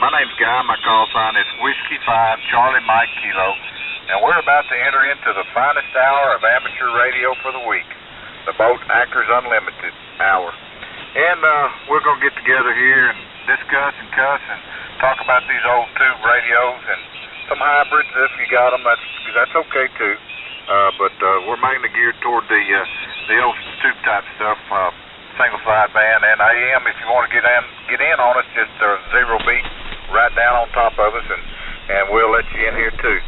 My name's Guy. My call sign is Whiskey 5 Charlie Mike Kilo, and we're about to enter into the finest hour of amateur radio for the week, the Boat Actors Unlimited hour. And we're going to get together here and discuss and cuss and talk about these old tube radios and some hybrids if you got them. That's okay too. But we're mainly geared toward the old tube type stuff. Single sideband and AM. If you want to get in on us, just zero beat right down on top of us, and we'll let you in here too.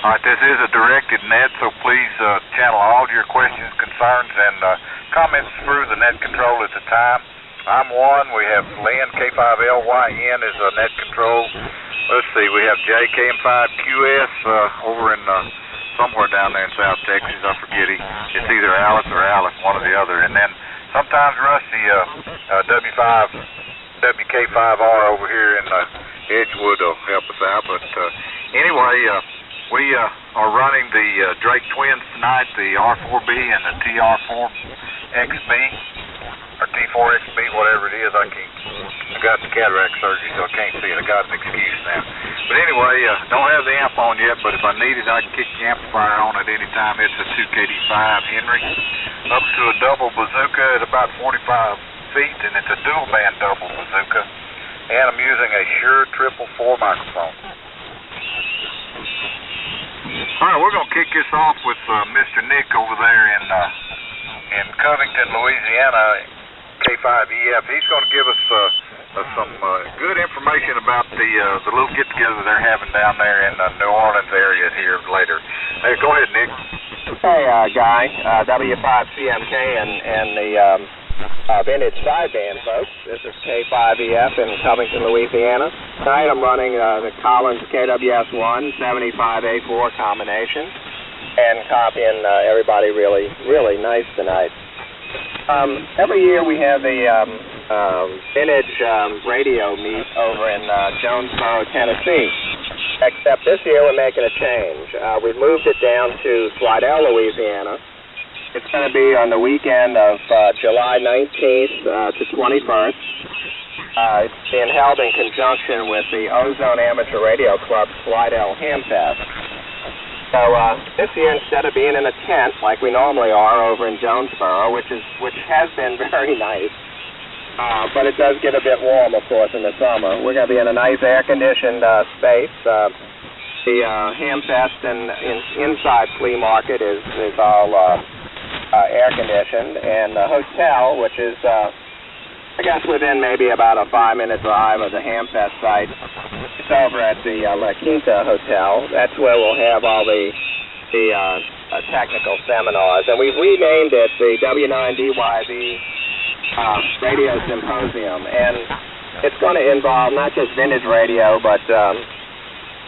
All right, this is a directed net, so please channel all your questions, concerns, and comments through the net control at the time. I'm one. We have Lynn, K5LYN is a net control. Let's see, we have JKM5QS over in somewhere down there in South Texas. I forget. It's either Alice or Alice, one or the other. And then sometimes Rusty, WK5R over here in Edgewood will help us out. But anyway, we are running the Drake Twins tonight, the R4B and the TR4XB, or T4XB, whatever it is. I got the cataract surgery, so I can't see it. I got an excuse now. But anyway, don't have the amp on yet, but if I need it, I can kick the amplifier on at any time. It's a 2KD5 Henry, up to a double bazooka at about 45 feet, and it's a dual band double bazooka. And I'm using a Shure 444 microphone. All right, we're going to kick this off with Mr. Nick over there in Covington, Louisiana, K5EF. He's going to give us some good information about the little get-together they're having down there in the New Orleans area here later. Hey, go ahead, Nick. Hey, Guy, W5CMK and the vintage sideband, folks. This is K5EF in Covington, Louisiana. Tonight I'm running the Collins KWS-1 75A4 combination and copying everybody really, really nice tonight. Every year we have a vintage radio meet over in Jonesboro, Tennessee. Except this year we're making a change. We've moved it down to Slidell, Louisiana. It's going to be on the weekend of July 19th to 21st. It's being held in conjunction with the Ozone Amateur Radio Club Slidell Hamfest. So this year, instead of being in a tent like we normally are over in Jonesboro, which has been very nice, but it does get a bit warm, of course, in the summer. We're going to be in a nice air-conditioned space. The Hamfest and inside flea market is all air-conditioned, and the hotel, which is, I guess, within maybe about a 5-minute drive of the Hamfest site, it's over at the La Quinta Hotel. That's where we'll have all the technical seminars, and we've renamed it the W9DYV Radio Symposium, and it's going to involve not just vintage radio, but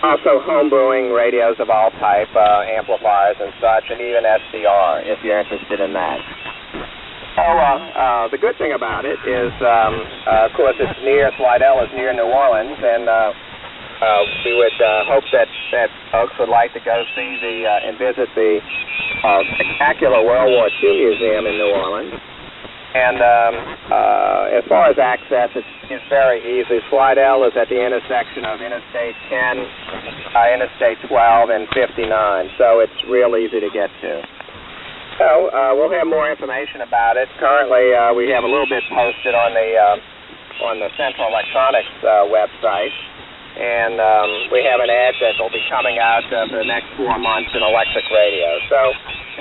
also homebrewing radios of all type, amplifiers and such, and even SDR, if you're interested in that. So the good thing about it is, of course, it's near, Slidell is near New Orleans, and we would hope that folks would like to go see and visit the spectacular World War II Museum in New Orleans. And as far as access, it's very easy. Slidell is at the intersection of Interstate 10, Interstate 12, and 59, so it's real easy to get to. So we'll have more information about it. Currently, we have a little bit posted on the Central Electronics website, and we have an ad that will be coming out for the next 4 months in electric radio. So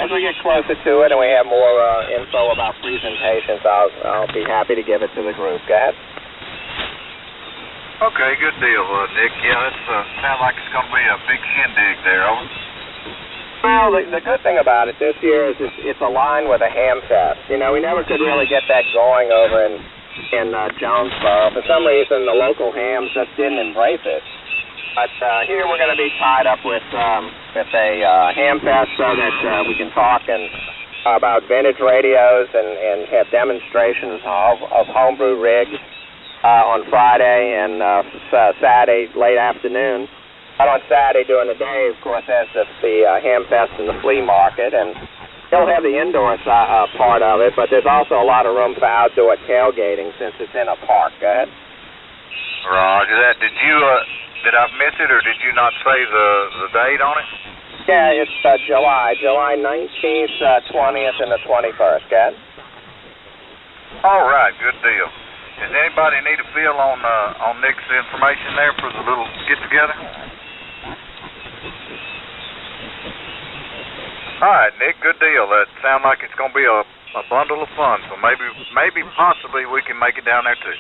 as we get closer to it and we have more info about presentations, I'll be happy to give it to the group. Go ahead. Okay, good deal, Nick. Yeah, it sounds like it's going to be a big shindig there, over. Well, the good thing about it this year is it's aligned with a Hamfest. You know, we never could really get that going over in Jonesboro. For some reason, the local hams just didn't embrace it. But here we're going to be tied up with a Hamfest so that we can talk about vintage radios and have demonstrations of homebrew rigs on Friday and Saturday late afternoon. But on Saturday during the day, of course, there's the Hamfest and the flea market, and they'll have the indoor part of it, but there's also a lot of room for outdoor tailgating since it's in a park. Go ahead. Roger that. Did I miss it, or did you not say the date on it? Yeah, it's July 19th, 20th, and the 21st, Ken. All right, good deal. Does anybody need a feel on Nick's information there for the little get-together? All right, Nick, good deal. That sounds like it's going to be a bundle of fun, so maybe possibly we can make it down there too.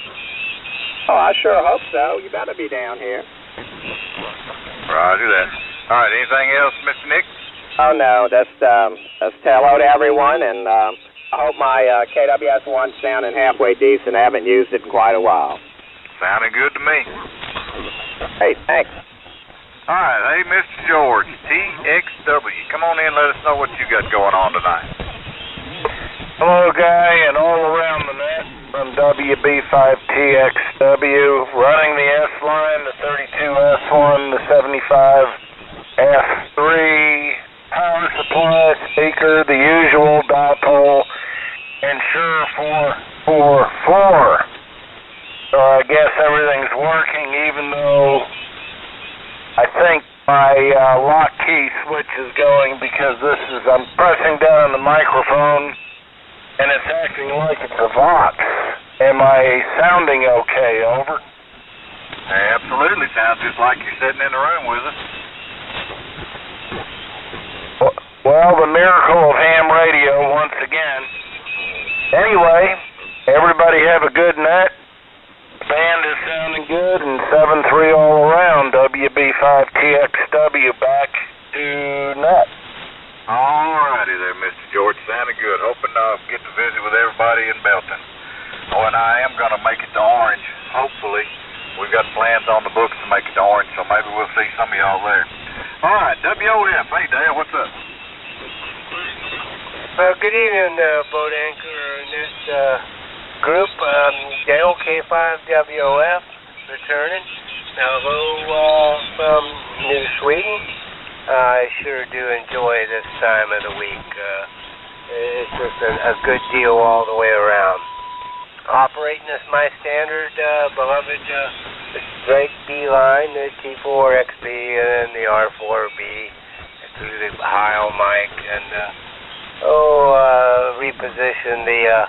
Oh, I sure hope so. You better be down here. Roger that. All right, anything else, Mr. Nick? Oh, no, just tell hello to everyone, and I hope my KWS-1's sounding halfway decent. I haven't used it in quite a while. Sounding good to me. Hey, thanks. All right, hey, Mr. George, TXW, come on in and let us know what you got going on tonight. Hello, Guy, and all around the net from WB5TXW, running the S-line, the 32S1, the 75F3, power supply, speaker, the usual dipole, and sure 444. So I guess everything's working, even though I think my lock key switch is going because I'm pressing down on the microphone and it's acting like it's a Vox. Am I sounding okay? Over? Absolutely. Sounds just like you're sitting in the room with us. Well, the miracle of ham radio once again. Anyway, everybody have a good night. The band is sounding good, and 7-3 all around. WB5TXW back to net. All righty there, Mr. George. Sounding good. Hoping to get to visit with everybody in Belton. Oh, and I am going to make it to Orange, hopefully. We've got plans on the books to make it to Orange, so maybe we'll see some of y'all there. All right, WOF. Hey, Dale, what's up? Good evening, boat anchor in this group. Dale K5WOF returning. Hello from New Sweden. I sure do enjoy this time of the week. It's just a good deal all the way around. Operating as my standard beloved Drake B line, the T4XB and the R4B through the Heil mic, and repositioned the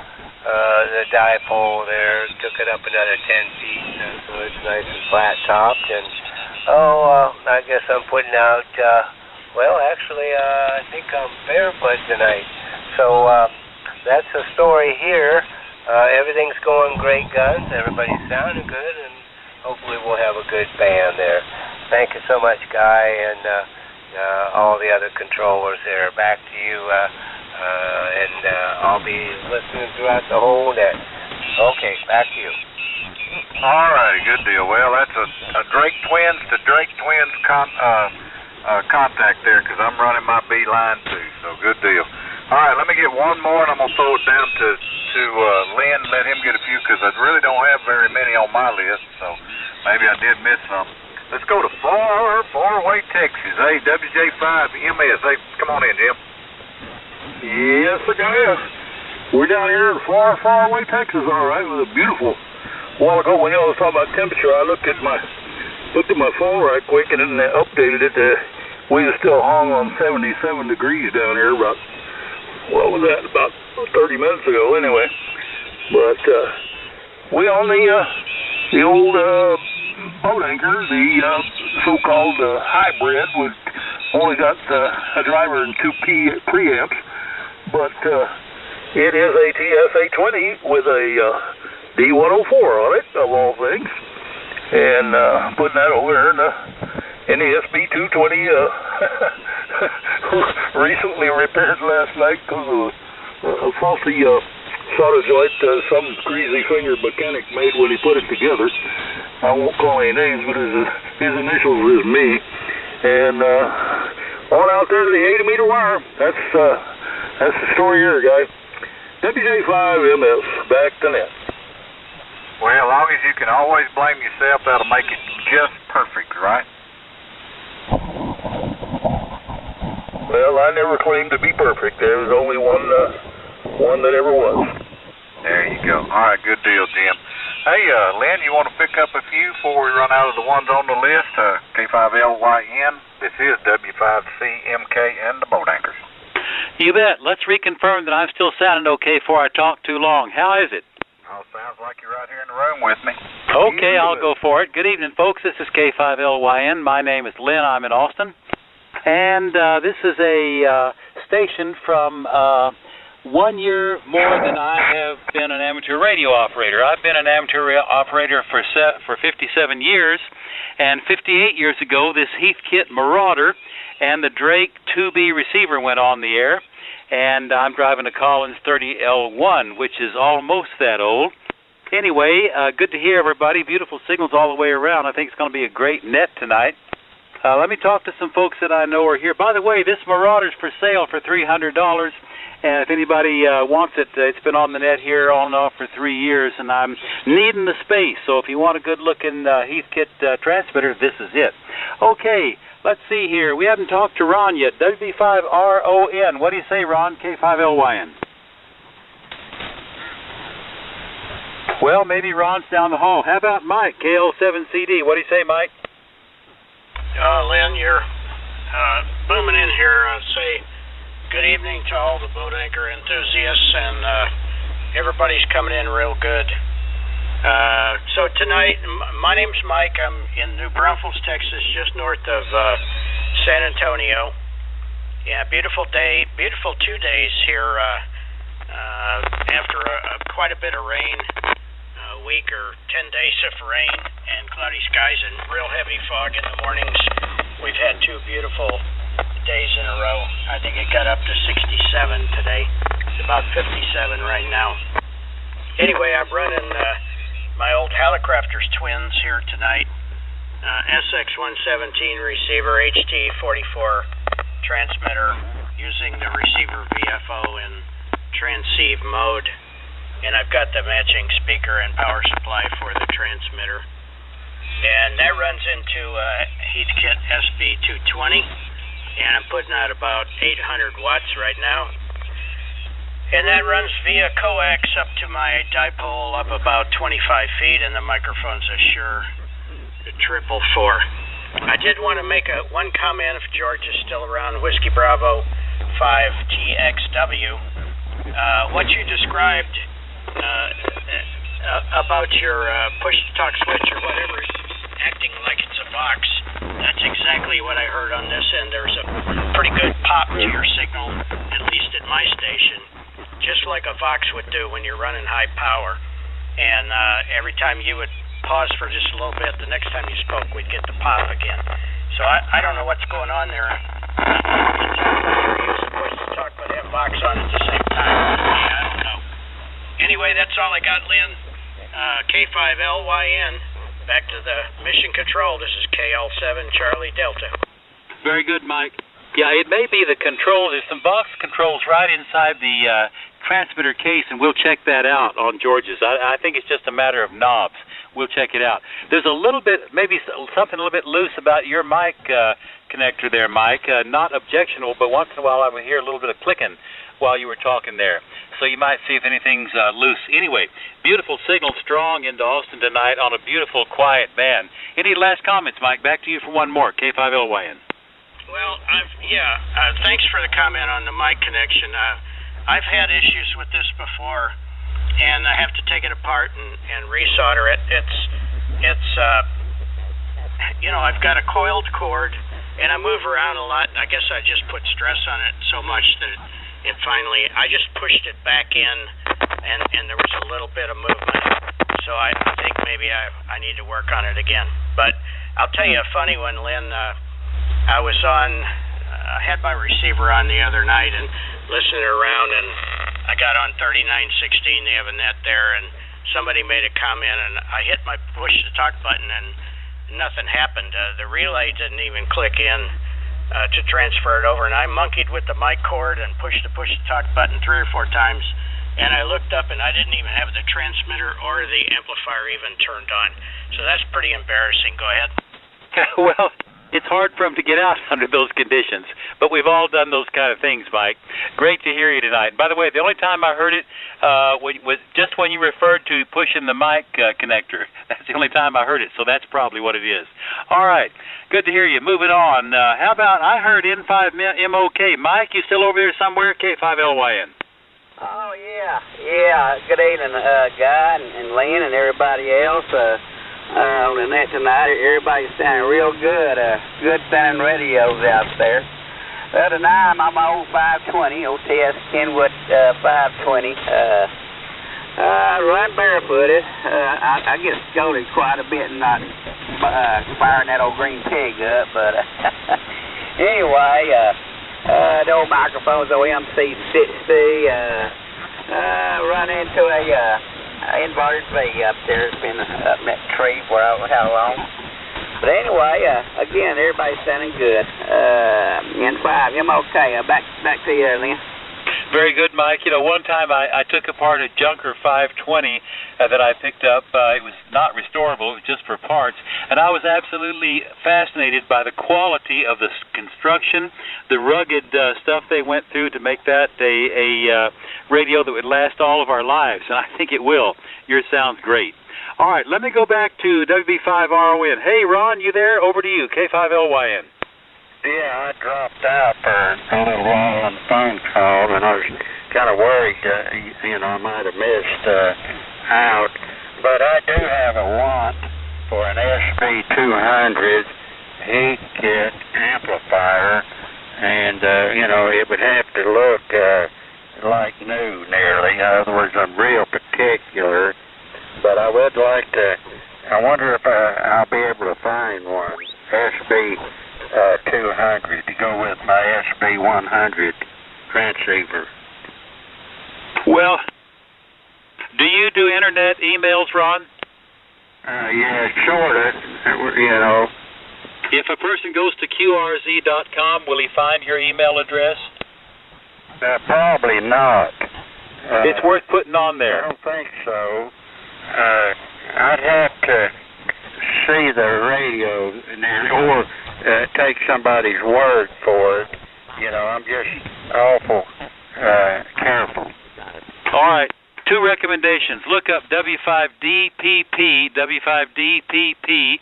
dipole there, took it up another 10 feet, so it's nice and flat topped, and I guess I'm putting out, I think I'm barefoot tonight, so that's the story here. Everything's going great guns, everybody's sounding good, and hopefully we'll have a good band there. Thank you so much, Guy, and all the other controllers there. Back to you, and I'll be listening throughout the whole net. Okay, back to you. All righty, good deal. Well, that's a Drake Twins to Drake Twins contact there, because I'm running my B line too, so good deal. All right, let me get one more, and I'm going to throw it down to Lynn, let him get a few, because I really don't have very many on my list, so maybe I did miss some. Let's go to far away Texas. Hey, WJ5MS. Hey, come on in, Jim. Yes, sir, guys. We're down here in far away Texas, all right. It was beautiful. A while ago, when I was talking about temperature, I looked at my phone right quick and then updated it. We were still hung on 77 degrees down here about, what was that, about 30 minutes ago anyway. But we on the old boat anchor, the so-called hybrid, with only got a driver and 2 preamps, but it is a TS-820 with a D104 on it, of all things, and putting that over there in the NESB-220 recently repaired last night because of a faulty solder joint some greasy-fingered mechanic made when he put it together. I won't call any names, but his initials is me. And on out there to the 80-meter wire. That's the story here, guys. WJ5MS, back to net. Well, as long as you can always blame yourself, that'll make it just perfect, right? Well, I never claimed to be perfect. There was only one that ever was. There you go. All right, good deal, Jim. Hey, Lynn, you want to pick up a few before we run out of the ones on the list? K5LYN, this is W5CMK and the Boat Anchors. You bet. Let's reconfirm that I'm still sounding okay before I talk too long. How is it? Oh, sounds like you're right here in the room with me. Okay, I'll go for it. Good evening, folks. This is K5LYN. My name is Lynn. I'm in Austin. And this is a station from 1 year more than I have been an amateur radio operator. I've been an amateur operator for 57 years, and 58 years ago, this Heathkit Marauder and the Drake 2B receiver went on the air, and I'm driving a Collins 30L1, which is almost that old. Anyway, good to hear everybody. Beautiful signals all the way around. I think it's going to be a great net tonight. Let me talk to some folks that I know are here. By the way, this Marauder's for sale for $300, and if anybody wants it, it's been on the net here on and off for 3 years, and I'm needing the space. So if you want a good-looking Heathkit transmitter, this is it. Okay, let's see here. We haven't talked to Ron yet. WB5RON. What do you say, Ron? K5LYN. Well, maybe Ron's down the hall. How about Mike? KL7CD. What do you say, Mike? Lynn, you're booming in here. Say good evening to all the boat anchor enthusiasts, and everybody's coming in real good. So tonight, my name's Mike. I'm in New Braunfels, Texas, just north of San Antonio. Yeah, beautiful day, beautiful 2 days here after quite a bit of rain. Week or 10 days of rain and cloudy skies and real heavy fog in the mornings. We've had 2 beautiful days in a row. I think it got up to 67 today. It's about 57 right now. Anyway, I'm running my old Hallicrafters twins here tonight. SX117 receiver, HT44 transmitter, using the receiver VFO in transceive mode. And I've got the matching speaker and power supply for the transmitter. And that runs into Heathkit SB220, and I'm putting out about 800 watts right now. And that runs via coax up to my dipole up about 25 feet, and the microphone's a Shure 444. I did want to make one comment if George is still around. Whiskey Bravo 5TXW. What you described about your push-to-talk switch or whatever, acting like it's a Vox, that's exactly what I heard on this end. There's a pretty good pop to your signal, at least at my station, just like a Vox would do when you're running high power. And every time you would pause for just a little bit, the next time you spoke, we'd get the pop again. So I don't know what's going on there. Use the push-to-talk but have Vox on at the same time. Yeah, I don't know. Anyway, that's all I got, Lynn. K5LYN. Back to the mission control. This is KL7 Charlie Delta. Very good, Mike. Yeah, it may be the controls. There's some Vox controls right inside the transmitter case, and we'll check that out on George's. I think it's just a matter of knobs. We'll check it out. There's a little bit, maybe something a little bit loose about your mic connector there, Mike. Not objectionable, but once in a while I would hear a little bit of clicking while you were talking there. So you might see if anything's loose. Anyway, beautiful signal, strong into Austin tonight on a beautiful, quiet band. Any last comments, Mike? Back to you for one more. K5LYN. Well, thanks for the comment on the mic connection. I've had issues with this before, and I have to take it apart and resolder it. It's I've got a coiled cord, and I move around a lot. I guess I just put stress on it so much that it finally, I just pushed it back in, and there was a little bit of movement. So I think maybe I need to work on it again. But I'll tell you a funny one, Lynn. I had my receiver on the other night and listening around, and I got on 3916. They have a net there, and somebody made a comment, and I hit my push-to-talk button, and nothing happened. The relay didn't even click in to transfer it over, and I monkeyed with the mic cord and pushed the push-to-talk button 3 or 4 times, and I looked up, and I didn't even have the transmitter or the amplifier even turned on. So that's pretty embarrassing. Go ahead. Well, it's hard for them to get out under those conditions. But we've all done those kind of things, Mike. Great to hear you tonight. By the way, the only time I heard it was just when you referred to pushing the mic connector. That's the only time I heard it, so that's probably what it is. All right, good to hear you. Moving on. How about I heard N5MOK. Mike, you still over there somewhere? K5LYN. Oh, yeah. Good evening, Guy and Lynn and everybody else. On the net tonight, everybody's sounding real good. Good sounding radios out there. The other night, I'm on my old 520, OTS Kenwood 520. Run barefooted. I get scolded quite a bit not firing that old green pig up, but anyway, the old microphone's OMC60. Run into a inverted V up there. It's been up in that tree for how long. But anyway, again, everybody's sounding good. N5, MOK. Back to you, Lynn. Very good, Mike. You know, one time I took apart a Junker 520 that I picked up. It was not restorable. It was just for parts. And I was absolutely fascinated by the quality of the construction, the rugged stuff they went through to make that a radio that would last all of our lives. And I think it will. Yours sounds great. All right, let me go back to WB5RON. Hey, Ron, you there? Over to you, K5LYN. Yeah, I dropped out for a little while on the phone call, and I was kind of worried, I might have missed out. But I do have a want for an SB200 heat kit amplifier, and, it would have to look like new nearly. In other words, I'm real particular, but I would like to, I wonder if I'll be able to find one, SB200 to go with my SB100 transceiver. Well, do you do internet emails, Ron? Yeah, sort of, If a person goes to QRZ.com, will he find your email address? Probably not. It's worth putting on there. I don't think so. I'd have to see the radio or take somebody's word for it. I'm just awful careful. All right. 2 recommendations. Look up W5DPP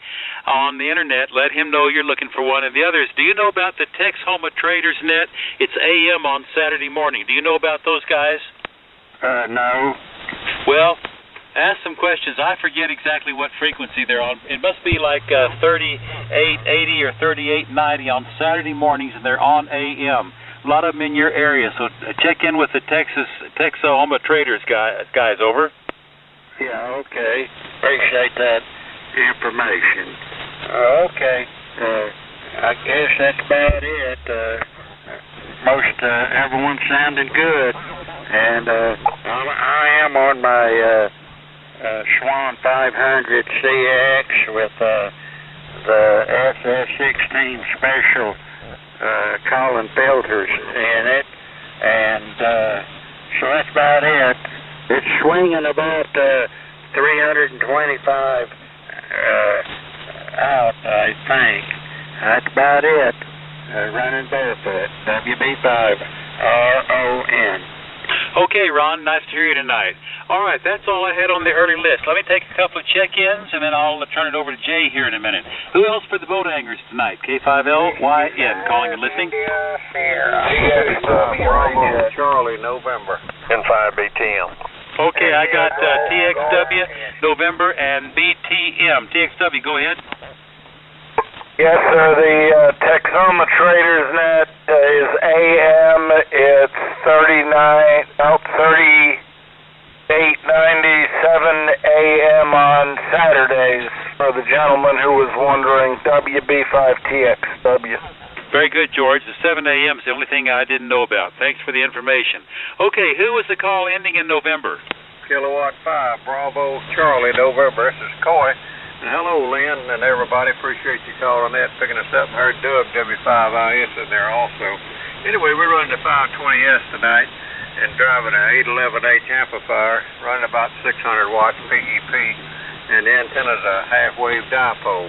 on the internet. Let him know you're looking for one. And the others, do you know about the Texhoma Traders Net? It's AM on Saturday morning. Do you know about those guys? No. Well, ask some questions. I forget exactly what frequency they're on. It must be like 3880 or 3890 on Saturday mornings, and they're on AM. A lot of them in your area, so check in with the Texhoma Traders guys. Over. Yeah, okay. Appreciate that information. Okay. I guess that's about it. Most everyone's sounding good, and I am on my Swan 500 CX with the SS16 special Colin filters in it, and so that's about it. It's swinging about 325 out, I think. That's about it. Running barefoot. WB5RON. Okay, Ron, nice to hear you tonight. All right, that's all I had on the early list. Let me take a couple of check-ins, and then I'll turn it over to Jay here in a minute. Who else for the boat anchors tonight? K5LYN, calling and listening. Charlie, November. N5BTM. Okay, I got TXW, November, and BTM. TXW, go ahead. Yes, sir. The Texhoma Traders Net is AM. It's 3897 AM on Saturdays. For the gentleman who was wondering, WB5TXW. Very good, George. The 7 a.m. is the only thing I didn't know about. Thanks for the information. Okay, who was the call ending in November? Kilowatt 5, Bravo, Charlie, November. This is Coy. And hello, Lynn, and everybody. Appreciate you calling that, picking us up. I heard Doug, W5IS, in there also. Anyway, we're running the 520S tonight and driving an 811H amplifier, running about 600 watts PEP, and the antenna's a half-wave dipole.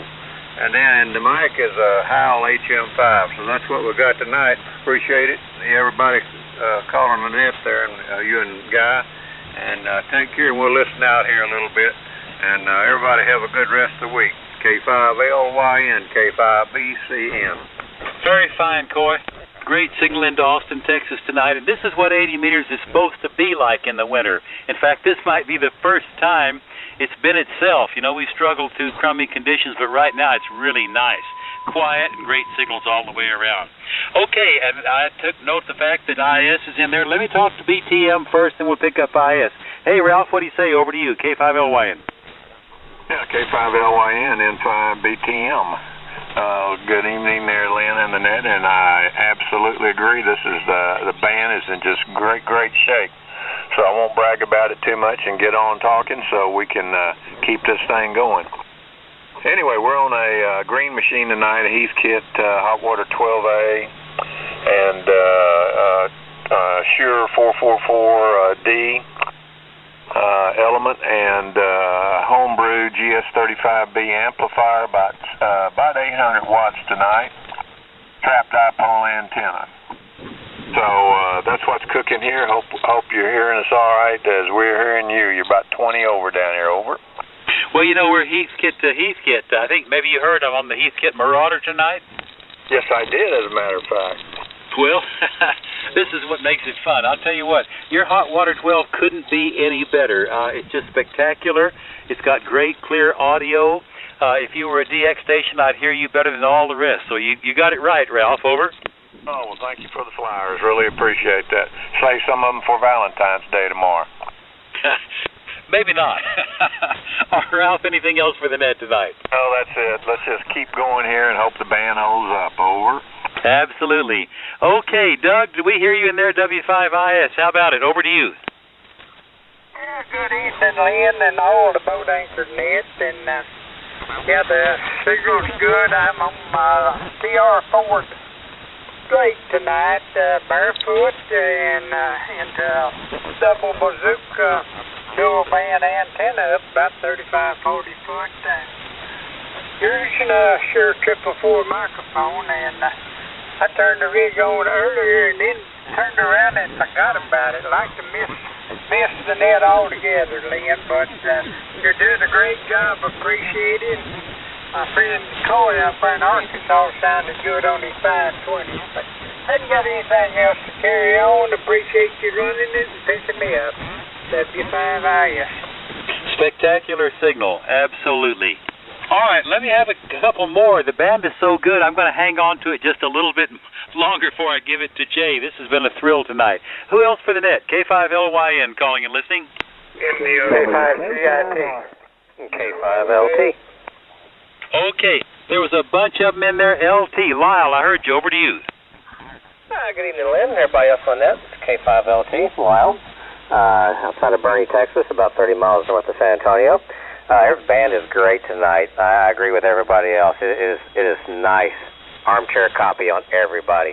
And then the mic is a Howell HM5. So that's what we got tonight. Appreciate it. Everybody calling the net there, and you and Guy. And take care. We'll listen out here a little bit. And everybody have a good rest of the week. K5LYN, K5BCN. Very fine, Coy. Great signal into Austin, Texas tonight. And this is what 80 meters is supposed to be like in the winter. In fact, this might be the first time it's been itself. You know, we struggled through crummy conditions, but right now it's really nice. Quiet and great signals all the way around. Okay, and I took note of the fact that IS is in there. Let me talk to BTM first, and we'll pick up IS. Hey, Ralph, what do you say? Over to you, K5LYN. Yeah, K5LYN, N5BTM. Good evening there, Lynn and the net, and I absolutely agree. This is the band is in just great shape. So I won't brag about it too much and get on talking so we can keep this thing going. Anyway, we're on a green machine tonight, a Heathkit Hot Water 12A, and Shure 444D element, and homebrew GS35B amplifier, about 800 watts tonight, trap dipole antenna. So that's what's cooking here. Hope you're hearing us all right as we're hearing you. You're about 20 over down here. Over. Well, you know, we're Heathkit to Heathkit. I think maybe you heard I'm on the Heathkit Marauder tonight. Yes, I did, as a matter of fact. Well, this is what makes it fun. I'll tell you what, your Hot Water 12 couldn't be any better. It's just spectacular. It's got great, clear audio. If you were a DX station, I'd hear you better than all the rest. So you got it right, Ralph. Over. Oh, well, thank you for the flyers. Really appreciate that. Save some of them for Valentine's Day tomorrow. Maybe not. Ralph, anything else for the net tonight? Oh, that's it. Let's just keep going here and hope the band holds up. Over. Absolutely. Okay, Doug, did we hear you in there, W5IS? How about it? Over to you. Yeah, good evening, Lynn, and all the boat anchor nets. And yeah, the signal's good. I'm on my TR4 straight tonight, barefoot, and double bazooka dual band antenna up about 35-40 foot. Using a Shure 444 microphone, and I turned the rig on earlier and then turned around and forgot about it. Like to miss the net altogether, Lynn, but you're doing a great job. Appreciate it. My friend Coy up there in Arkansas sounded good on his 520, but hadn't got anything else to carry on. Appreciate you running it and picking me up. W5IS. Spectacular signal, absolutely. All right, let me have a couple more. The band is so good, I'm going to hang on to it just a little bit longer before I give it to Jay. This has been a thrill tonight. Who else for the net? K5LYN calling and listening. K5GIT. K5LT. Okay, there was a bunch of them in there. LT, Lyle, I heard you. Over to you. Good evening, Lynn. Everybody else on that. K5LT, Lyle. Outside of Bernie, Texas, about 30 miles north of San Antonio. Every band is great tonight. I agree with everybody else. It is nice armchair copy on everybody.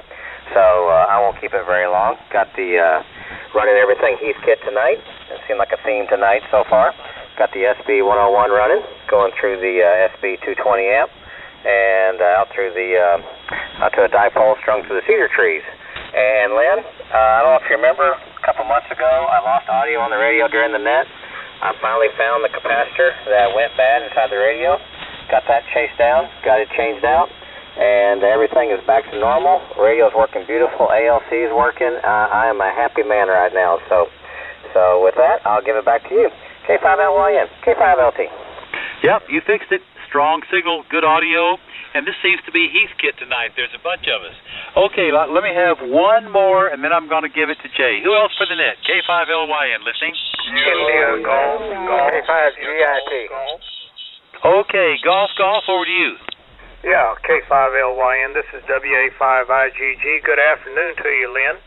So I won't keep it very long. Got the running everything Heathkit tonight. It seemed like a theme tonight so far. Got the SB101 running, going through the SB220 amp, and out through the out to a dipole strung through the cedar trees. And Lynn, I don't know if you remember, a couple months ago, I lost audio on the radio during the net. I finally found the capacitor that went bad inside the radio. Got that chased down, got it changed out, and everything is back to normal. Radio's working beautiful, ALC is working. I am a happy man right now. So with that, I'll give it back to you. K5LYN, K5LT. Yep, you fixed it. Strong signal, good audio, and this seems to be Heathkit tonight. There's a bunch of us. Okay, let me have one more, and then I'm going to give it to Jay. Who else for the net? K5LYN, listening? K5GIT. Okay, Golf, over to you. Yeah, K5LYN, this is WA5IGG. Good afternoon to you, Lynn,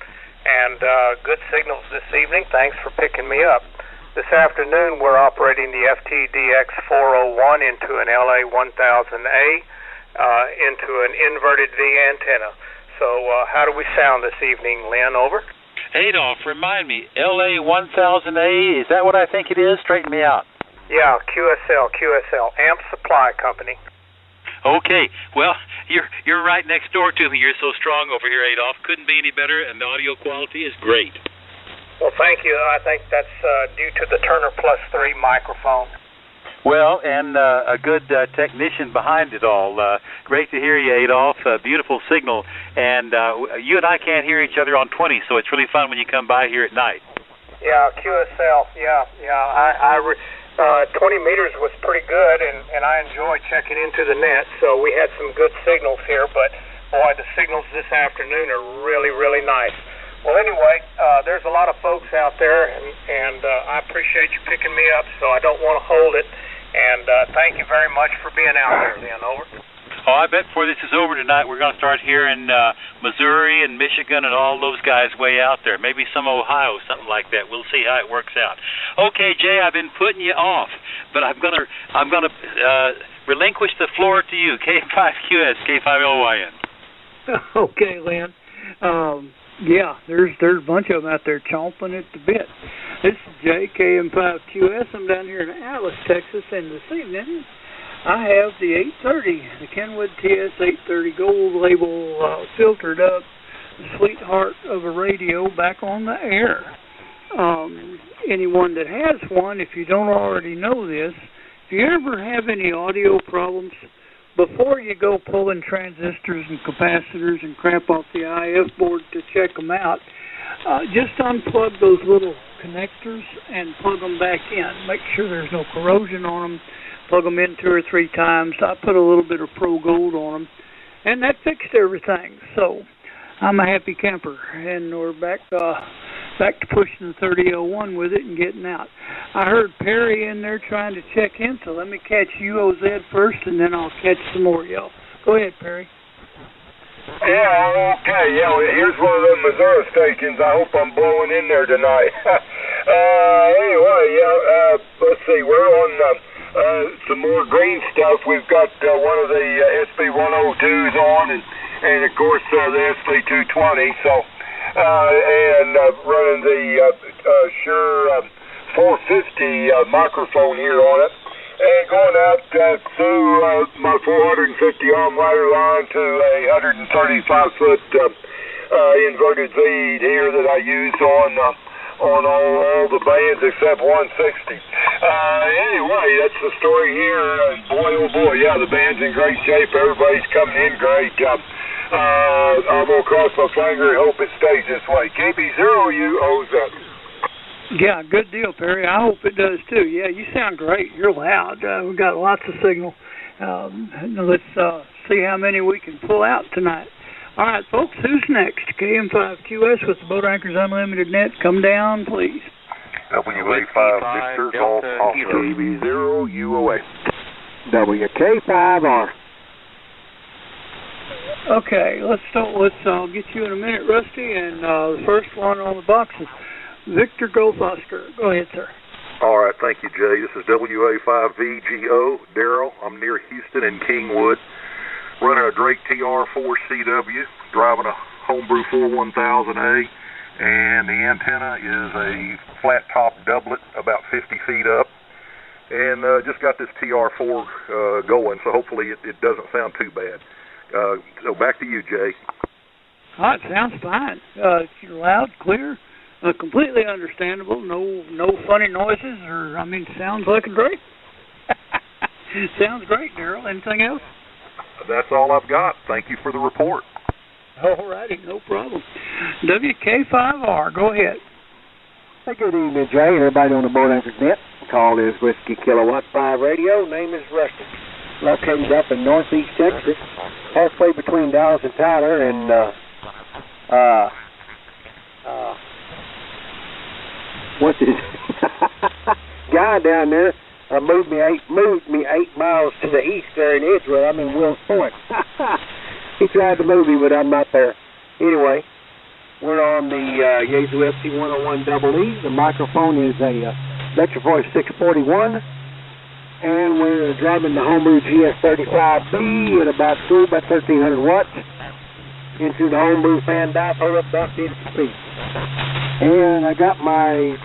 and good signals this evening. Thanks for picking me up. This afternoon, we're operating the FTDX401 into an LA1000A, into an inverted V antenna. So how do we sound this evening, Lynn? Over. Adolph, remind me, LA1000A, is that what I think it is? Straighten me out. Yeah, QSL, Amp Supply Company. Okay. Well, you're right next door to me. You're so strong over here, Adolph. Couldn't be any better, and the audio quality is great. Well, thank you. I think that's due to the Turner Plus 3 microphone. Well, and a good technician behind it all. Great to hear you, Adolph. Beautiful signal. And you and I can't hear each other on 20, so it's really fun when you come by here at night. Yeah, QSL. Yeah. 20 meters was pretty good, and I enjoyed checking into the net. So we had some good signals here, but boy, the signals this afternoon are really, really nice. Well, anyway, there's a lot of folks out there, and I appreciate you picking me up, so I don't want to hold it. And thank you very much for being out there, Lynn. Over. Oh, I bet before this is over tonight, we're going to start hearing Missouri and Michigan and all those guys way out there. Maybe some Ohio, something like that. We'll see how it works out. Okay, Jay, I've been putting you off, but I'm gonna relinquish the floor to you. K5QS, K5LYN. Okay, Lynn. Yeah, there's a bunch of them out there chomping at the bit. This is JKM5QS. I'm down here in Alice, Texas, and this evening I have the 830, the Kenwood TS830 gold label filtered up sweetheart of a radio back on the air. Anyone that has one, if you don't already know this, if you ever have any audio problems, before you go pulling transistors and capacitors and crap off the IF board to check them out, just unplug those little connectors and plug them back in. Make sure there's no corrosion on them. Plug them in 2 or 3 times. I put a little bit of Pro Gold on them, and that fixed everything. So I'm a happy camper, and we're back to pushing the 3001 with it and getting out. I heard Perry in there trying to check in, so let me catch UOZ first, and then I'll catch some more, y'all. Go ahead, Perry. Yeah, okay. Yeah, well, here's one of them Missouri stations. I hope I'm blowing in there tonight. Anyway, let's see. We're on some more green stuff. We've got one of the SB102s on, and of course the SB220. So. And running the Shure 450 microphone here on it, and going out through my 450 ohm ladder line to a 135-foot inverted feed here that I use on all the bands except 160. Anyway, that's the story here. Boy, oh boy, yeah, the band's in great shape. Everybody's coming in great. I'm going to cross my finger and hope it stays this way. KB0UOZ. Yeah, good deal, Perry. I hope it does, too. Yeah, you sound great. You're loud. We've got lots of signal. Let's see how many we can pull out tonight. All right, folks, who's next? KM5QS with the Boat Anchors Unlimited Net. Come down, please. WA5 Victor Golf Oscar. KB0UOA. WK5R. Okay, let's get you in a minute, Rusty, and the first one on the box is Victor Golf Oscar. Go ahead, sir. All right, thank you, Jay. This is WA5VGO, Daryl. I'm near Houston and Kingwood, running a Drake TR4CW, driving a Homebrew 41000A, and the antenna is a flat-top doublet about 50 feet up, and just got this TR4 going, so hopefully it doesn't sound too bad. So back to you, Jay. Oh, it sounds fine. You're loud, clear, completely understandable. No funny noises, sounds like a Drake. Sounds great, Daryl. Anything else? That's all I've got. Thank you for the report. All righty, no problem. WK5R, go ahead. Hey, good evening, Jay, and everybody on the Boat Anchors Net. Call is Whiskey Kilowatt 5 Radio. Name is Rusty. Located up in northeast Texas, halfway between Dallas and Tyler, and what's his guy down there moved me 8 miles to the east there in Edgewood. Wills Point. He tried to move me, but I'm not there. Anyway, we're on the Yaesu FT101EE. The microphone is a Lecture Voice 641. And we're driving the Homebrew GS35B at about 1,300 watts into the Homebrew fan dipole up about 50 feet. And I got my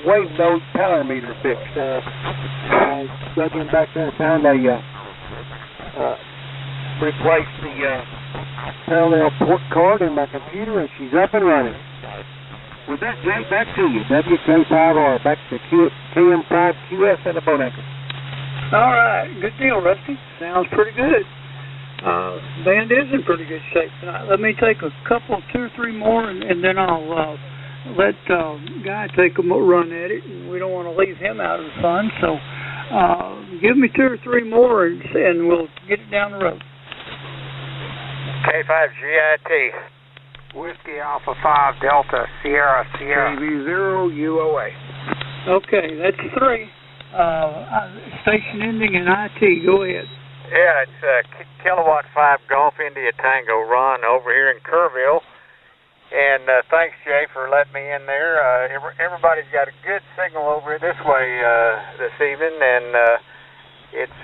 wave node power meter fixed. I dug in back there and found a replaced the parallel port card in my computer, and she's up and running. With that, Jay, back to you. WK5R, back to KM5QS and the boat anchor. All right, good deal, Rusty. Sounds pretty good. Band is in pretty good shape tonight. Let me take a couple, 2 or 3 more, and then I'll let Guy take a run at it. And we don't want to leave him out of the fun, so give me 2 or 3 more, and we'll get it down the road. K5GIT. Whiskey Alpha 5 Delta Sierra Sierra. KV0 UOA. Okay, that's 3. Station ending in IT. Go ahead. Yeah, it's Kilowatt 5 Golf India Tango Ron over here in Kerrville. And thanks, Jay, for letting me in there. Everybody's got a good signal over this way this evening, and it's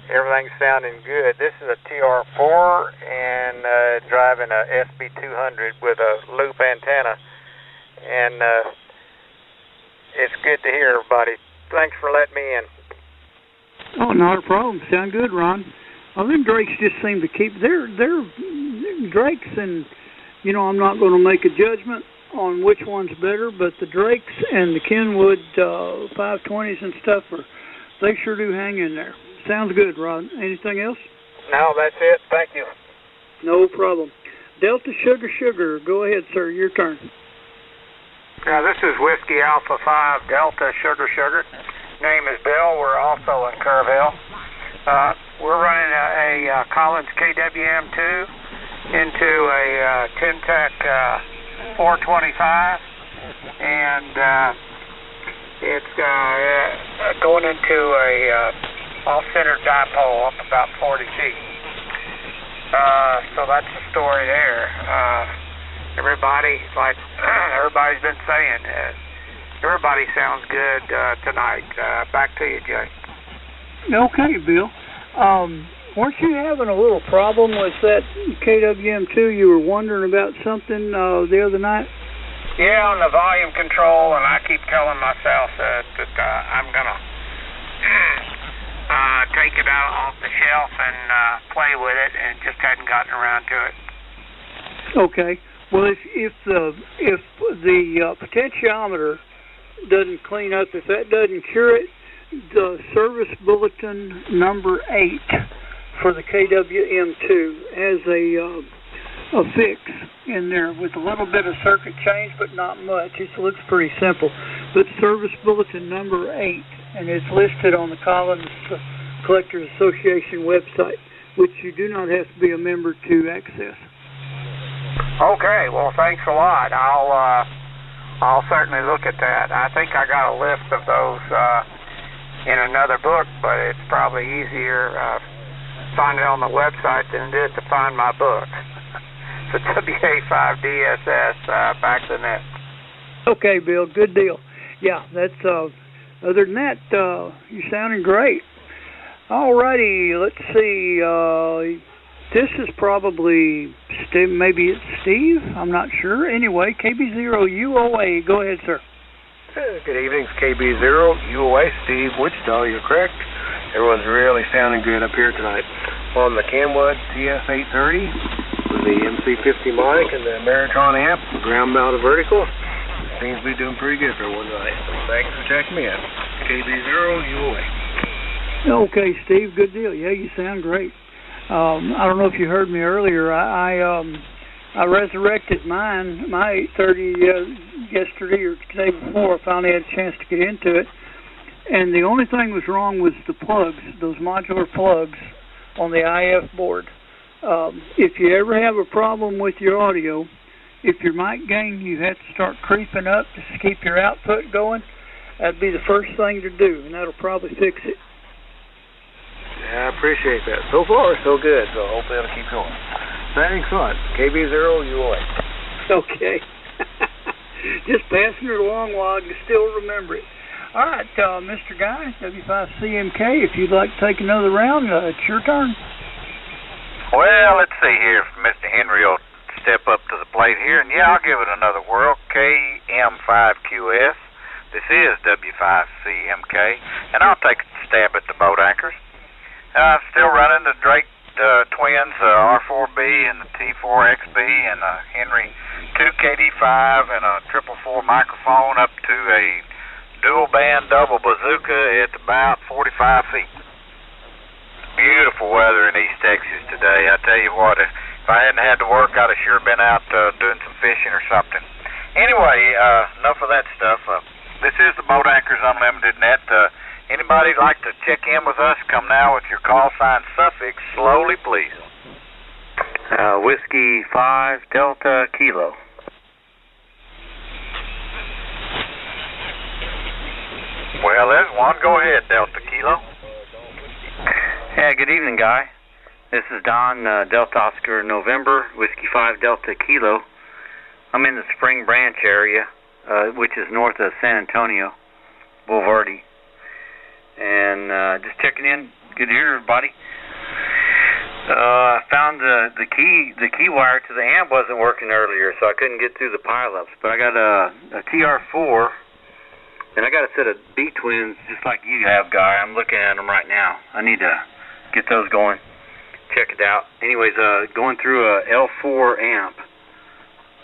everything's sounding good. This is a TR4 and driving a SB200 with a loop antenna, and it's good to hear everybody. Thanks for letting me in. Oh, not a problem. Sound good, Ron. Well, them Drakes just seem to keep they're Drakes, and you know I'm not going to make a judgment on which one's better, but the Drakes and the Kenwood 520s and stuff they sure do hang in there. Sounds good, Ron. Anything else? No, that's it. Thank you. No problem. Delta Sugar. Go ahead, sir. Your turn. This is Whiskey Alpha 5 Delta Sugar. Name is Bill. We're also in Kerrville. We're running a Collins KWM2 into a Timtech 425, and it's going into a off-center dipole up about 40 feet. So that's the story there. Everybody's been saying everybody sounds good tonight. Back to you, Jay. Okay, Bill. Weren't you having a little problem with that KWM2? You were wondering about something the other night? Yeah, on the volume control, and I keep telling myself that I'm going to take it out off the shelf and play with it, and just hadn't gotten around to it. Okay. Well, if the potentiometer doesn't clean up, if that doesn't cure it, the service bulletin number 8 for the KWM2 has a fix in there with a little bit of circuit change, but not much. It looks pretty simple. But service bulletin number 8, and it's listed on the Collins Collectors Association website, which you do not have to be a member to access. Okay, well, thanks a lot. I'll certainly look at that. I think I got a list of those in another book, but it's probably easier find it on the website than it is to find my book. So WA5DSS back to the net. Okay, Bill, good deal. Yeah, that's other than that, you're sounding great. All righty, let's see. This is probably Steve, maybe it's Steve. I'm not sure. Anyway, KB0UOA. Go ahead, sir. Good evening, it's KB0 UOA, Steve Wichita. You're correct. Everyone's really sounding good up here tonight. On the Kenwood TS830 with the MC50 mic and the Meritron amp, ground mounted vertical. Seems to be doing pretty good for everyone tonight. Thanks for checking me in. KB0 UOA. Okay, Steve, good deal. Yeah, you sound great. I don't know if you heard me earlier. I resurrected mine, my 830 yesterday or the day before. I finally had a chance to get into it. And the only thing was wrong was the plugs, those modular plugs on the IF board. If you ever have a problem with your audio, if your mic gain, you have to start creeping up to keep your output going, that'd be the first thing to do, and that'll probably fix it. Yeah, I appreciate that. So far, so good, so hopefully it'll keep going. Thanks a lot. KB0UOA. Okay. Just passing it along while I can still remember it. All right, Mr. Guy, W5CMK, if you'd like to take another round, it's your turn. Well, let's see here if Mr. Henry will step up to the plate here. And yeah, I'll give it another whirl. KM5QS. This is W5CMK. And I'll take a stab at the boat anchors. Still running the Drake twins, R4B and the T4XB and a Henry 2KD5 and a 444 microphone up to a dual band double bazooka at about 45 feet. Beautiful weather in East Texas today. I tell you what, if I hadn't had to work, I'd have sure been out doing some fishing or something. Anyway, enough of that stuff. This is the Boat Anchors Unlimited Net. Anybody like to check in with us, come now with your call sign suffix slowly, please. Whiskey 5 Delta Kilo. Well, there's one. Go ahead, Delta Kilo. Hey, good evening, Guy. This is Don, Delta Oscar November, Whiskey 5 Delta Kilo. I'm in the Spring Branch area, which is north of San Antonio, Boulevardy. And just checking in. Good to hear everybody. I found the key wire to the amp wasn't working earlier, so I couldn't get through the pileups. But I got a TR4, and I got a set of B-twins just like you have, Guy. I'm looking at them right now. I need to get those going. Check it out. Anyways, going through a L4 amp.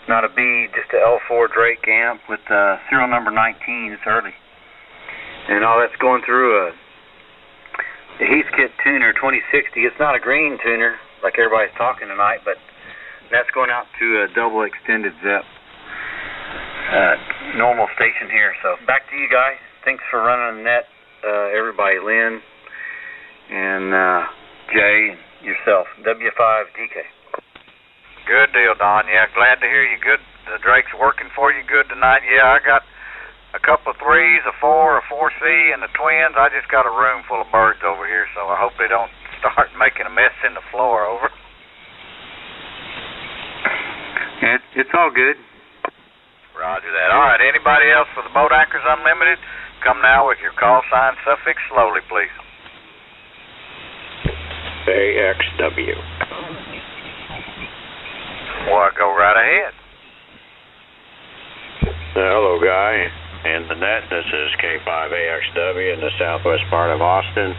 Not a B, just a L4 Drake amp with serial number 19. It's early. And all that's going through a Heathkit tuner 2060. It's not a green tuner like everybody's talking tonight, but that's going out to a double extended ZEP. Normal station here. So back to you guys. Thanks for running the net, everybody, Lynn and Jay and yourself. W5DK. Good deal, Don. Yeah, glad to hear you. Good. The Drake's working for you good tonight. Yeah, I got a couple of 3s, a 4, a 4C, and the twins. I just got a room full of birds over here, so I hope they don't start making a mess in the floor. Over. It's all good. Roger that. All right, anybody else for the Boat Anchors Unlimited? Come now with your call sign suffix slowly, please. AXW. Well, go right ahead. Hello, Guy. In the net, this is K5AXW in the southwest part of Austin.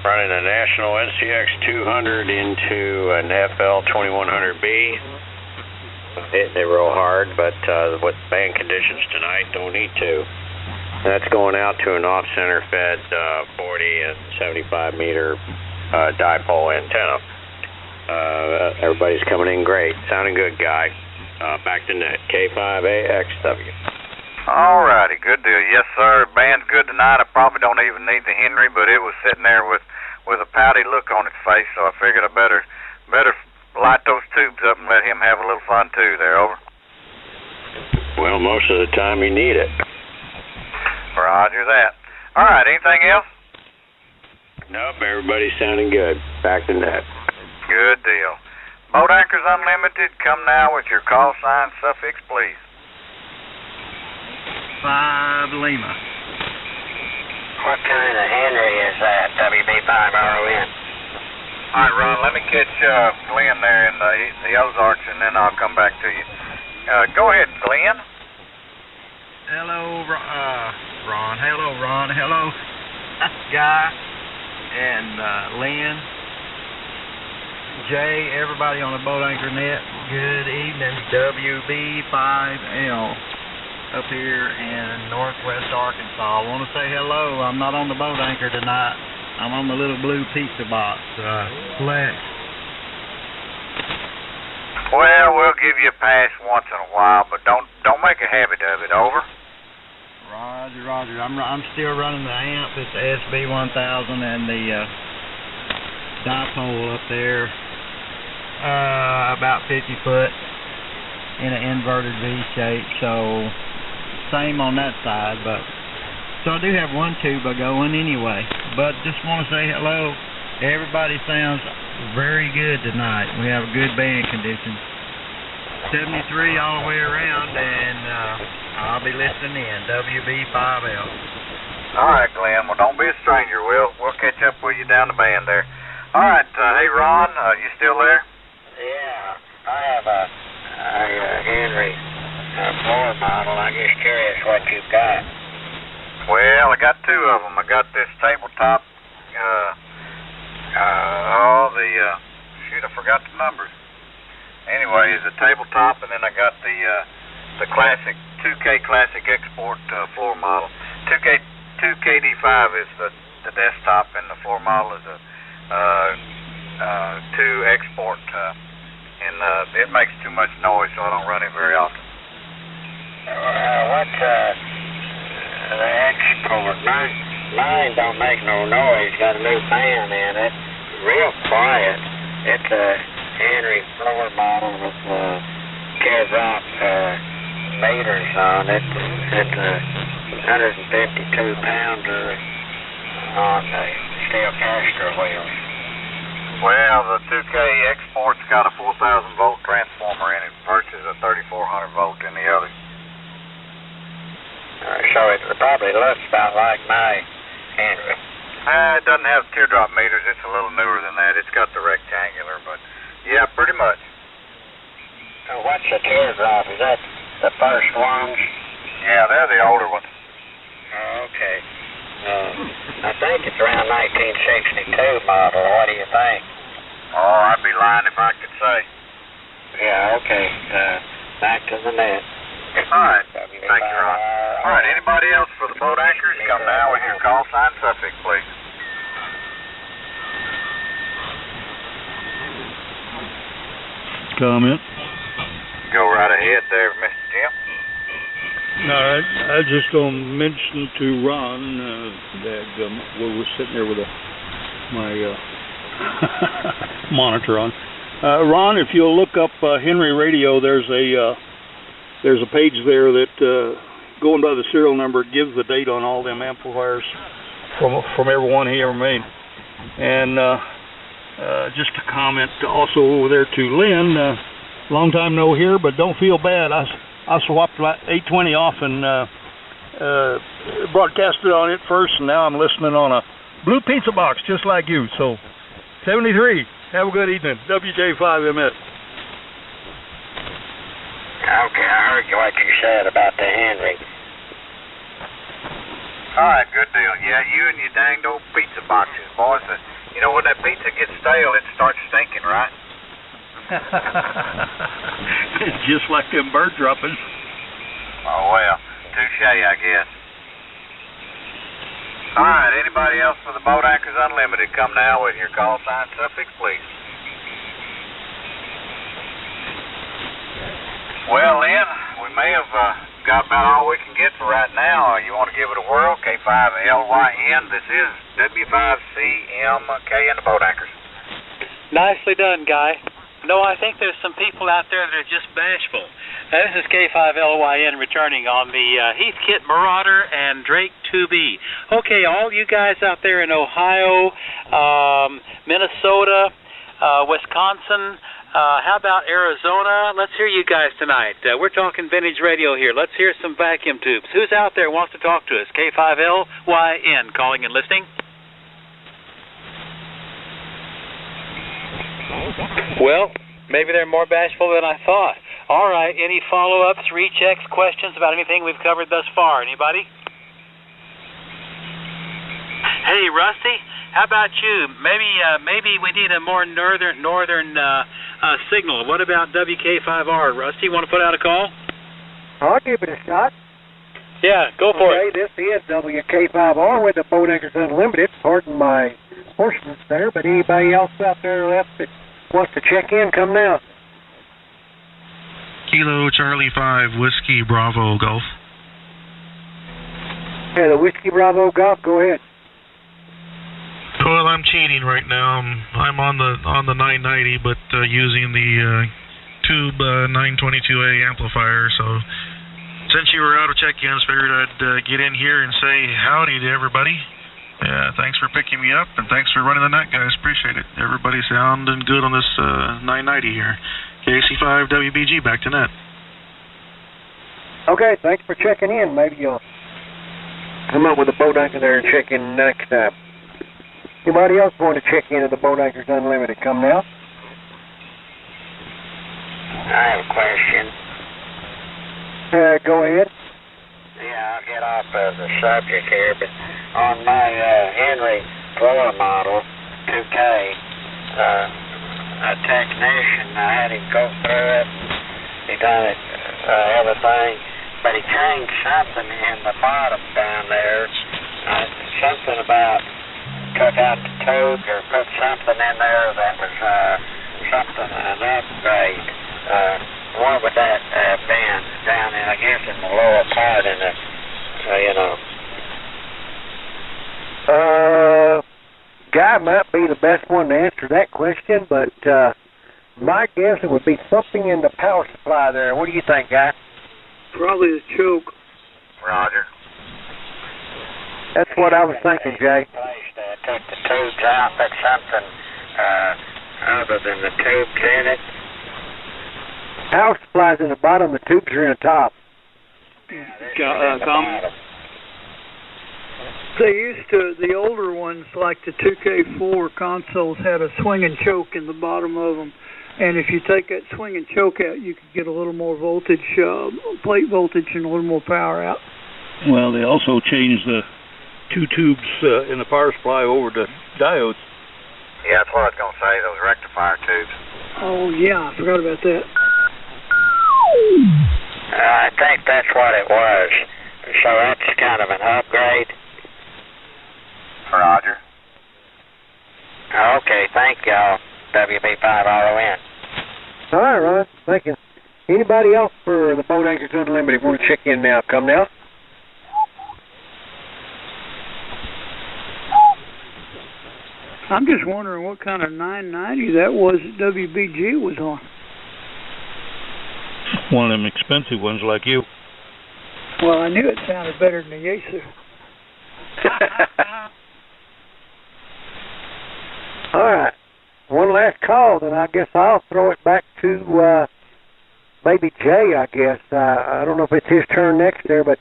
Running a National NCX 200 into an FL 2100B. Hitting it real hard, but with band conditions tonight, don't need to. That's going out to an off-center fed 40 and 75 meter dipole antenna. Everybody's coming in great. Sounding good, Guy. Back to net, K5AXW. All righty, good deal. Yes, sir. Band's good tonight. I probably don't even need the Henry, but it was sitting there with a pouty look on its face, so I figured I better light those tubes up and let him have a little fun too. There, over. Well, most of the time you need it. Roger that. All right, anything else? Nope, everybody's sounding good. Back to net. Good deal. Boat Anchors Unlimited, come now with your call sign suffix, please. 5 Lima. What kind of Henry is that, WB5RON? All right, Ron, let me catch Glenn there in the Ozarks, and then I'll come back to you. Go ahead, Glenn. Hello, Ron. Hello, Ron. Hello, Guy and Lynn, Jay, everybody on the Boat Anchor Net. Good evening, WB5L up here in northwest Arkansas. I want to say hello. I'm not on the Boat Anchor tonight. I'm on the little blue pizza box, Flex. Well, we'll give you a pass once in a while, but don't make a habit of it. Over. Roger. I'm still running the amp. It's the SB1000 and the dipole up there, about 50 foot in an inverted V shape. So same on that side, but so I do have one tube I go in anyway. But just want to say hello. Everybody sounds very good tonight. We have good band conditions. 73 all the way around, and I'll be listening in. WB5L. All right, Glenn. Well, don't be a stranger. We'll catch up with you down the band there. All right. Hey, Ron, you still there? Yeah, I have a Henry floor model. I'm just curious what you've got. Well, I got two of them. I got this tabletop, the the, shoot, I forgot the numbers. Anyway, it's a tabletop, and then I got the classic 2K Classic Export floor model. 2KD5 is the desktop, and the floor model is a 2 Export, and it makes too much noise, so I don't run it very often. What's the Export? Mine don't make no noise. Got a new fan in it. Real quiet. It's a Henry floor model with teardrop meters on it. It's a 152 pounder on the steel caster wheels. Well, the 2K Export's got a 4,000 volt transformer in it versus a 3,400 volt in the other. So it probably looks about like my Henry. It doesn't have teardrop meters. It's a little newer than that. It's got the rectangular, but yeah, pretty much. So what's the teardrop? Is that the first ones? Yeah, they're the older ones. Oh, okay. I think it's around 1962 model. What do you think? Oh, I'd be lying if I could say. Yeah, okay. Back to the net. All right. Thank you, Ron. All right, anybody else for the boat anchors? Come now with your call sign suffix, please. Comment? Go right ahead there, Mr. Jim. All right, I was just going to mention to Ron that we were sitting there with my monitor on. Ron, if you'll look up Henry Radio, there's a page there that, going by the serial number, gives the date on all them amplifiers from every one he ever made. And just a comment also over there to Lynn, long time no here, but don't feel bad. I swapped my 820 off and broadcasted on it first, and now I'm listening on a blue pizza box just like you. So, 73, have a good evening. WJ5MS. Okay, I heard what you said about the Henry. All right, good deal. Yeah, you and your danged old pizza boxes, boys. You know, when that pizza gets stale, it starts stinking, right? Just like them bird droppings. Oh, well, touche, I guess. All right, anybody else for the Boat Anchors Unlimited? Come now with your call sign suffix, please. Well, Lynn, we may have got about all we can get for right now. You want to give it a whirl? K5LYN. This is W5CMK and the Boat Anchors. Nicely done, Guy. No, I think there's some people out there that are just bashful. This is K5LYN returning on the Heathkit Marauder and Drake 2B. Okay, all you guys out there in Ohio, Minnesota, Wisconsin, how about Arizona? Let's hear you guys tonight. We're talking vintage radio here. Let's hear some vacuum tubes. Who's out there wants to talk to us? K5LYN, calling and listening. Well, maybe they're more bashful than I thought. All right, any follow-ups, rechecks, questions about anything we've covered thus far? Anybody? Hey, Rusty, how about you? Maybe we need a more northern signal. What about WK5R? Rusty, want to put out a call? I'll give it a shot. Yeah, go for it. This is WK5R with the Boat Anchors Unlimited. Pardon my hoarseness there, but anybody else out there left that wants to check in, come now. Kilo Charlie 5, Whiskey Bravo Golf. Yeah, the Whiskey Bravo Golf, go ahead. Well, I'm cheating right now. I'm on the 990, but using the Tube 922A amplifier. So since you were out of check-ins, figured I'd get in here and say howdy to everybody. Thanks for picking me up, and thanks for running the net, guys. Appreciate it. Everybody sounding good on this 990 here. KC5 WBG, back to net. Okay, thanks for checking in. Maybe you'll come up with a boat anchor there and check in next time. Anybody else want to check into the Boat Anchors Unlimited? Come now. I have a question. Go ahead. Yeah, I'll get off of the subject here, but on my Henry floor model 2K, a technician. I had him go through it. He done it, everything, but he changed something in the bottom down there. Something about took out the tube or put something in there that was something an upgrade. What would that been down in? I guess in the lower part in the, Guy might be the best one to answer that question, but my guess it would be something in the power supply there. What do you think, Guy? Probably the choke. Roger. That's what I was thinking, Jay. Took the tubes out, put something other than the tubes in it. Power supply's in the bottom, the tubes are in the top. They used to, the older ones, like the 2K4 consoles, had a swing and choke in the bottom of them. And if you take that swing and choke out, you could get a little more voltage, plate voltage, and a little more power out. Well, they also changed the two tubes in the power supply over to diodes. Yeah, that's what I was going to say, those rectifier tubes. Oh, yeah, I forgot about that. I think that's what it was. So that's kind of an upgrade. Roger. Okay, thank y'all. WB5RON. All right, Ron. Thank you. Anybody else for the Boat Anchors Unlimited want to check in now? Come now. I'm just wondering what kind of 990 that was that WBG was on. One of them expensive ones like you. Well, I knew it sounded better than the Yaesu. All right. One last call, then I guess I'll throw it back to maybe Jay, I guess. I don't know if it's his turn next there, but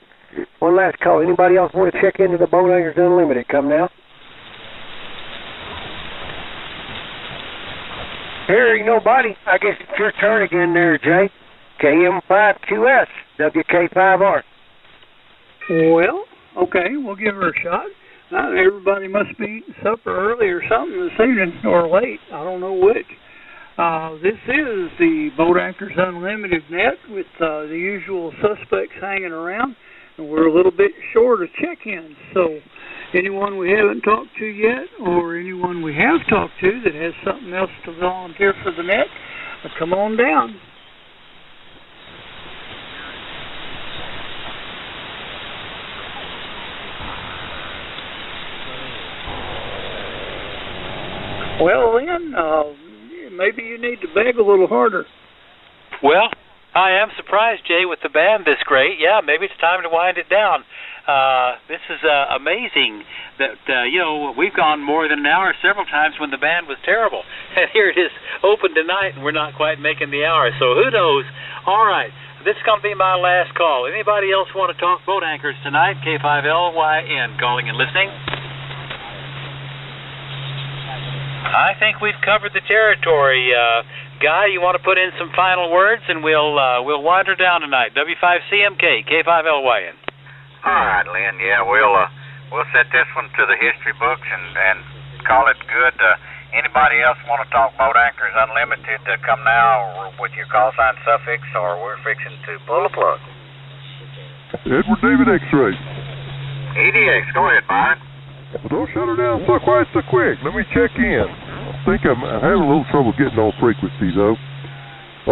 one last call. Anybody else want to check into the Boat Anchors Unlimited? Come now. Hearing nobody, I guess it's your turn again there, Jay. KM5QS, WK5R. Well, okay, we'll give her a shot. Everybody must be eating supper early or something this evening, or late. I don't know which. This is the Boat Anchors Unlimited net with the usual suspects hanging around, and we're a little bit short of check-ins. So anyone we haven't talked to yet, or anyone we have talked to that has something else to volunteer for the net, come on down. Well, Lynn, maybe you need to beg a little harder. Well, I am surprised, Jay, with the band this great. Yeah, maybe it's time to wind it down. This is amazing that, we've gone more than an hour several times when the band was terrible. And here it is open tonight, and we're not quite making the hour. So who knows? All right, this is going to be my last call. Anybody else want to talk boat anchors tonight? K5LYN, calling and listening. I think we've covered the territory. Guy, you want to put in some final words, and we'll wind her down tonight. W5CMK, K5LYN. All right, Lynn. Yeah, we'll set this one to the history books and call it good. Anybody else want to talk Boat Anchors Unlimited? Come now with your call sign suffix, or we're fixing to pull the plug. Edward David X-Ray. EDX, go ahead, Byron. Well, don't shut her down so quite so quick. Let me check in. I think I'm having a little trouble getting on frequency, though.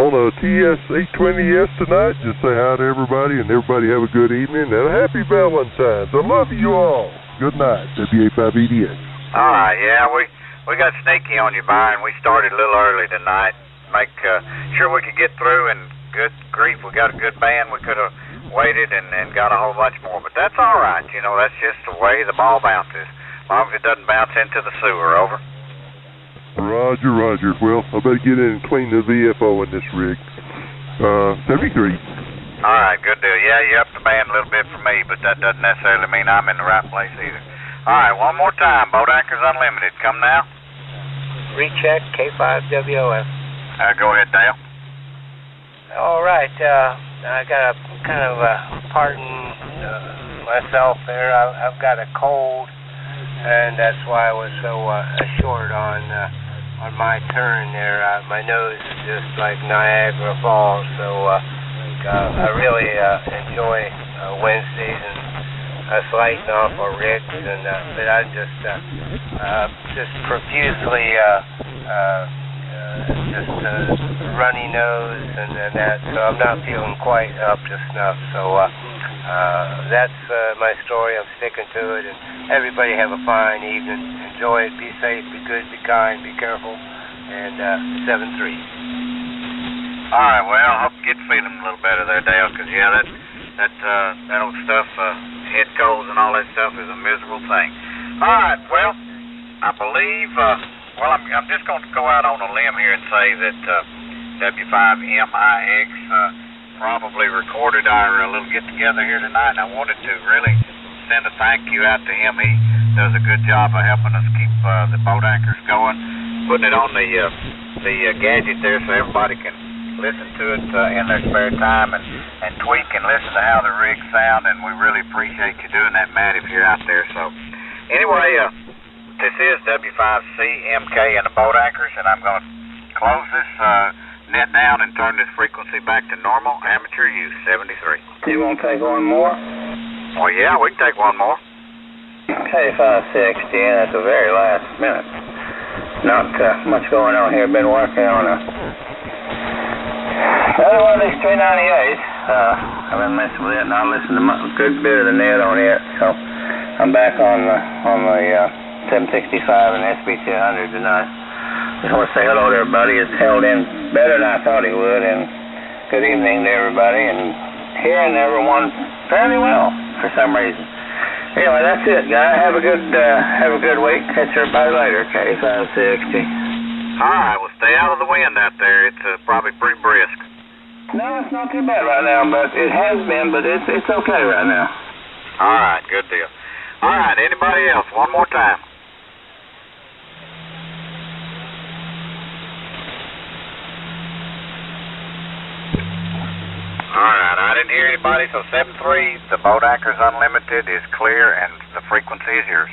On a TS-820S tonight, just say hi to everybody, and everybody have a good evening, and a happy Valentine's. I love you all. Good night, WA5EDX. All right, yeah, we got sneaky on you, Byron. We started a little early tonight. Make sure we could get through, and good grief, we got a good band. We could have waited and got a whole bunch more, but that's all right. That's just the way the ball bounces. As long as it doesn't bounce into the sewer, over. Roger, roger. Well, I better get in and clean the VFO in this rig. 73. All right, good deal. Yeah, you upped the band a little bit for me, but that doesn't necessarily mean I'm in the right place either. All right, one more time. Boat Anchors Unlimited. Come now. Recheck K5WOF. Go ahead, Dale. All right. I got to kind of pardon myself there. I've got a cold, and that's why I was so short on on my turn there. My nose is just like Niagara Falls, so I really enjoy Wednesdays and slicing off our ribs, and but I just profusely runny nose and that, so I'm not feeling quite up to snuff. So that's my story. I'm sticking to it, and everybody have a fine evening. Enjoy it. Be safe. Be good. Be kind. Be careful. And 7-3. All right. Well, I hope you get feeling a little better there, Dale, because yeah, that old stuff, head colds and all that stuff is a miserable thing. All right. Well, I believe. Well, I'm just going to go out on a limb here and say that W5MIX probably recorded our little get-together here tonight, and I wanted to really send a thank you out to him. He does a good job of helping us keep the boat anchors going, putting it on the gadget there so everybody can listen to it in their spare time and tweak and listen to how the rigs sound, and we really appreciate you doing that, Matt, if you're out there. So anyway, this is W5CMK and the boat anchors, and I'm going to close this net down and turn this frequency back to normal amateur use, 73. Do you want to take one more? Well, yeah, we can take one more. K560, and at the very last minute. Not much going on here. Been working on another one of these 398s. I've been messing with it, and I listened to a good bit of the net on it, so I'm back on the 765 and SB200 tonight. Just want to say hello to everybody. It's held in better than I thought he would, and good evening to everybody, and hearing everyone fairly well for some reason. Anyway, that's it, guys. Have a good week. Catch everybody later. K560. All right, well, stay out of the wind out there. It's probably pretty brisk. No, it's not too bad right now, but it has been, but it's okay right now. All right, good deal. All right, anybody else? One more time. All right, I didn't hear anybody, so 7-3, the Boat Anchors Unlimited is clear, and the frequency is yours.